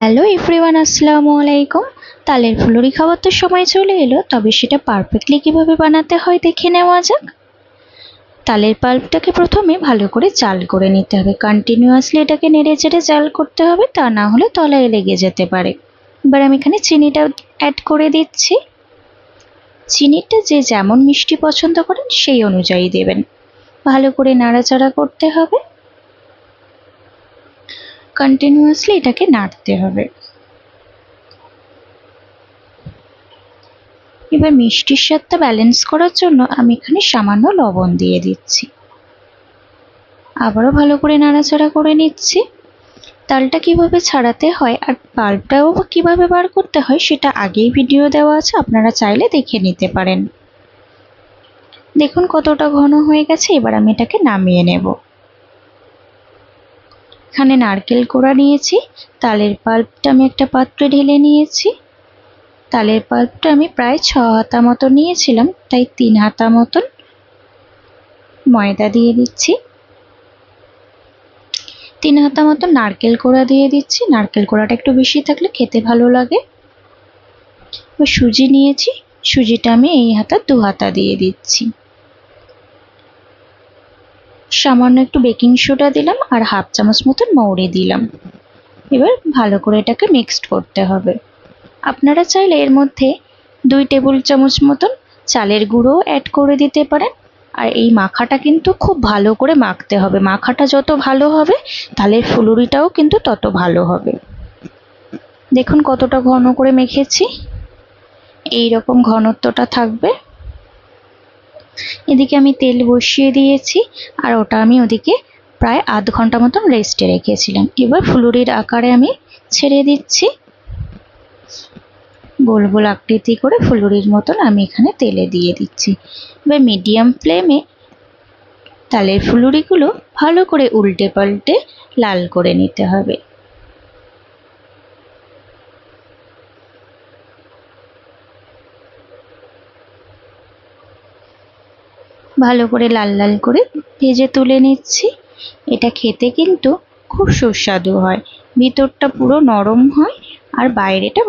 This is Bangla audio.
হ্যালো এভরিওয়ান, আসসালামু আলাইকুম। তালের ফুলুরি খাওয়ার তো সময় চলে এলো, তবে সেটা পারফেক্টলি কিভাবে বানাতে হয় দেখে নেওয়া যাক। তালের পাল্পটাকে প্রথমে ভালো করে চাল করে নিতে হবে। কন্টিনিউয়াসলি এটাকে নেড়ে চেড়ে চাল করতে হবে, তা না হলে তলায় লেগে যেতে পারে। এবার আমি এখানে চিনিটা অ্যাড করে দিচ্ছি। চিনিটা যে যেমন মিষ্টি পছন্দ করেন সেই অনুযায়ী দেবেন। ভালো করে নাড়াচাড়া করতে হবে, কন্টিনিউয়াসলি এটাকে নাড়তে হবে। এবার মিষ্টির স্বাদটা ব্যালেন্স করার জন্য আমি এখানে সামান্য লবণ দিয়ে দিচ্ছি। আবারও ভালো করে নাড়াচাড়া করে নিচ্ছি। তালটা কিভাবে ছাড়াতে হয় আর পাল্পটাও কিভাবে বার করতে হয় সেটা আগেই ভিডিও দেওয়া আছে, আপনারা চাইলে দেখে নিতে পারেন। দেখুন কতটা ঘন হয়ে গেছে। এবার আমি এটাকে নামিয়ে নেব। এখানে নারকেল কোড়া নিয়েছি। তালের পাল্পটা আমি একটা পাত্রে ঢেলে নিয়েছি। তালের পাল্পটা আমি প্রায় 6 হাতা মতো নিয়েছিলাম, তাই 3 হাতা মতন ময়দা দিয়ে দিচ্ছি। 3 হাতা মতো নারকেল কোড়া দিয়ে দিচ্ছি। নারকেল কোড়াটা একটু বেশি থাকলে খেতে ভালো লাগে। সুজি নিয়েছি, সুজিটা আমি এই হাতা 2 হাতা দিয়ে দিচ্ছি। সামান্য একটু বেকিং সোডা দিলাম আর হাফ চামচ মতন মৌরি দিলাম। এবার ভালো করে এটাকে মিক্সড করতে হবে। আপনারা চাইলে এর মধ্যে 2 টেবিল চামচ মতন চালের গুঁড়ো অ্যাড করে দিতে পারেন। আর এই মাখাটা কিন্তু খুব ভালো করে মাখতে হবে। মাখাটা যত ভালো হবে তালের ফুলুরিটাও কিন্তু তত ভালো হবে। দেখুন কতটা ঘন করে মেখেছি, এই রকম ঘনত্বটা থাকবে। এদিকে আমি তেল বসিয়ে দিয়েছি আর ওটা আমি ওদিকে প্রায় আধ ঘন্টা মতন রেস্টে রেখেছিলাম। এবার ফুলুরির আকারে আমি ছেড়ে দিচ্ছি। গোল গোল আকৃতি করে ফুলুরির মতন আমি এখানে তেলে দিয়ে দিচ্ছি। এবার মিডিয়াম ফ্লেমে তালের ফুলুরিগুলো ভালো করে উল্টে পাল্টে লাল করে নিতে হবে। ভালো করে লাল লাল করে ভেজে তুলে নিচ্ছি। এটা খেতে কিন্তু খুব সুস্বাদু হয়। ভিতরটা পুরো নরম হয় আর বাইরেটা